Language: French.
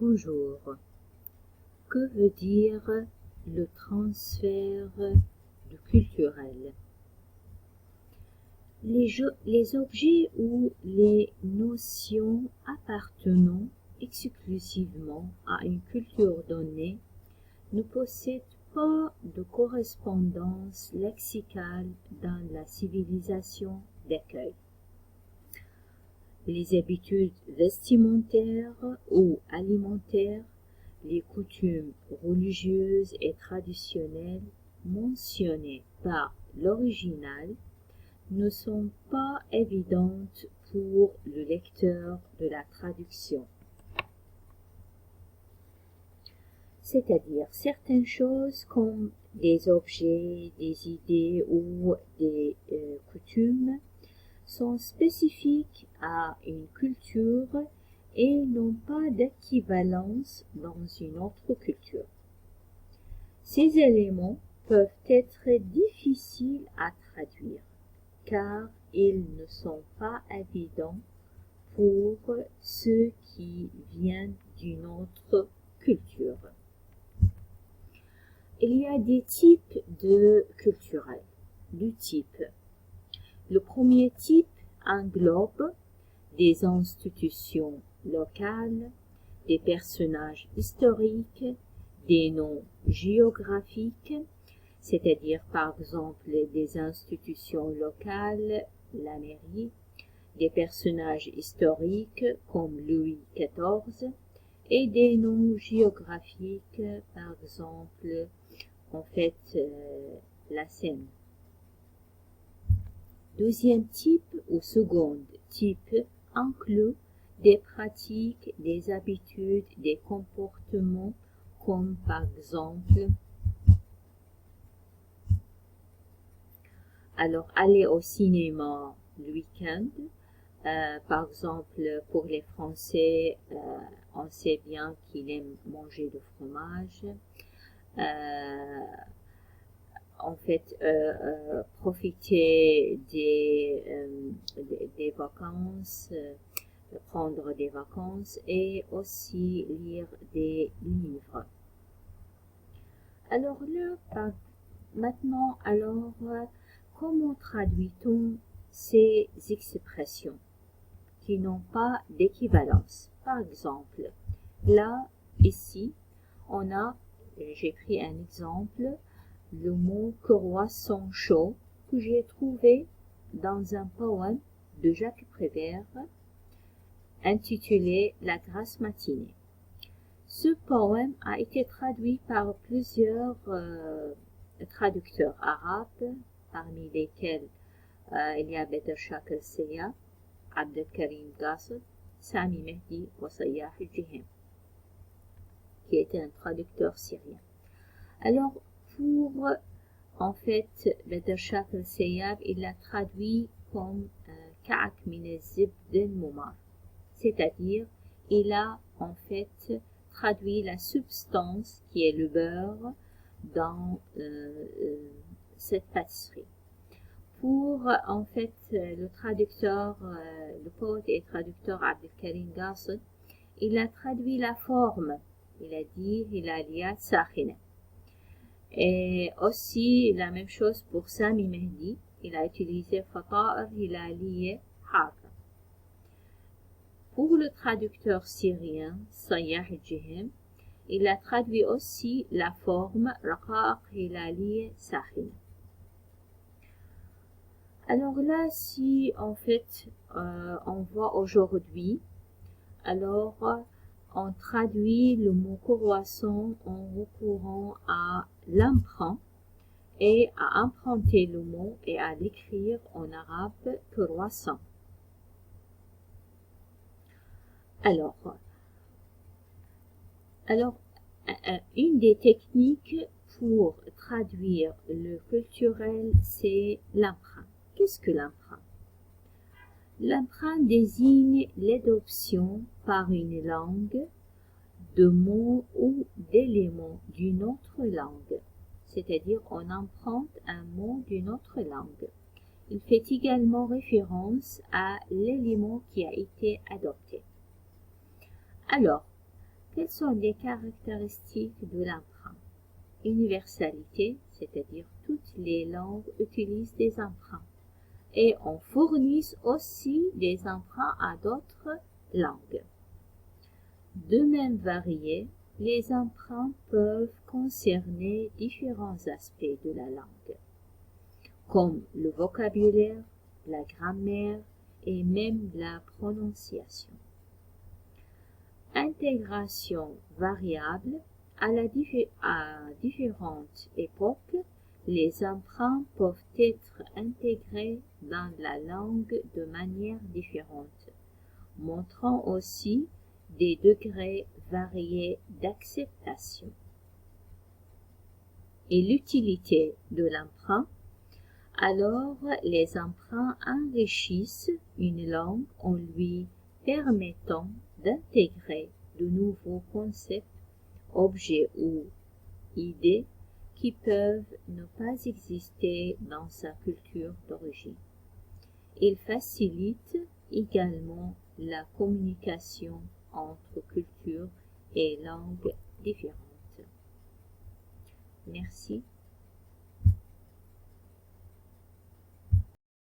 Bonjour. Que veut dire le transfert culturel? Les objets ou les notions appartenant exclusivement à une culture donnée ne possèdent pas de correspondance lexicale dans la civilisation d'accueil. Les habitudes vestimentaires ou alimentaires, les coutumes religieuses et traditionnelles mentionnées par l'original ne sont pas évidentes pour le lecteur de la traduction. C'est-à-dire certaines choses comme des objets, des idées ou des coutumes sont spécifiques à une culture et n'ont pas d'équivalence dans une autre culture. Ces éléments peuvent être difficiles à traduire car ils ne sont pas évidents pour ceux qui viennent d'une autre culture. Il y a des types de culturels. Du type. Le premier type englobe des institutions locales, des personnages historiques, des noms géographiques, c'est-à-dire par exemple des institutions locales, la mairie, des personnages historiques comme Louis XIV, et des noms géographiques, par exemple, la Seine. Deuxième type ou second type inclut des pratiques, des habitudes, des comportements comme par exemple aller au cinéma le week-end. Par exemple, pour les Français, on sait bien qu'ils aiment manger du fromage. Profiter des vacances, prendre des vacances et aussi lire des livres. Alors là, maintenant, comment traduit-on ces expressions qui n'ont pas d'équivalence? Par exemple, là, ici, j'ai pris un exemple, le mot croissant chaud que j'ai trouvé dans un poème de Jacques Prévert intitulé La grasse matinée. Ce poème a été traduit par plusieurs traducteurs arabes, parmi lesquels il y a Bedershak el-Seyyab, Abdelkarim Ghassan, Sami Mehdi et Sayyah al-Jihem, qui était un traducteur syrien. Alors, pour Bedershak el-Seyyab, il l'a traduit comme Ka'ak min al-Zibd al-Mumar, c'est-à-dire il a traduit la substance qui est le beurre dans cette pâtisserie. Pour le traducteur, le poète et traducteur Abdelkarim Ghassan, il a traduit la forme. Il a dit Hilaliyat Sakhina. Et aussi la même chose pour Sami Mehdi, il a utilisé Fata'ir Hilaliye Haka. Pour le traducteur syrien Sayyah al-Jihem, il a traduit aussi la forme Raqaq Hilaliye Sakhina. Alors là, si on voit aujourd'hui, on traduit le mot croissant en recourant à l'emprunt et à emprunter le mot et à l'écrire en arabe croissant. Alors, une des techniques pour traduire le culturel, c'est l'emprunt. Qu'est-ce que l'emprunt? L'emprunt désigne l'adoption par une langue de mots ou d'éléments d'une autre langue, c'est-à-dire on emprunte un mot d'une autre langue. Il fait également référence à l'élément qui a été adopté. Alors, Quelles sont les caractéristiques de l'emprunt? Universalité, c'est-à-dire toutes les langues utilisent des emprunts et en fournissent aussi des emprunts à d'autres langues. De même variés, les emprunts peuvent concerner différents aspects de la langue, comme le vocabulaire, la grammaire et même la prononciation. Intégration variable. À différentes époques, les emprunts peuvent être intégrés dans la langue de manière différente, montrant aussi des degrés variés d'acceptation. Et l'utilité de l'emprunt. Alors, les emprunts enrichissent une langue en lui permettant d'intégrer de nouveaux concepts, objets ou idées qui peuvent ne pas exister dans sa culture d'origine. Il facilite également la communication entre cultures et langues différentes. Merci.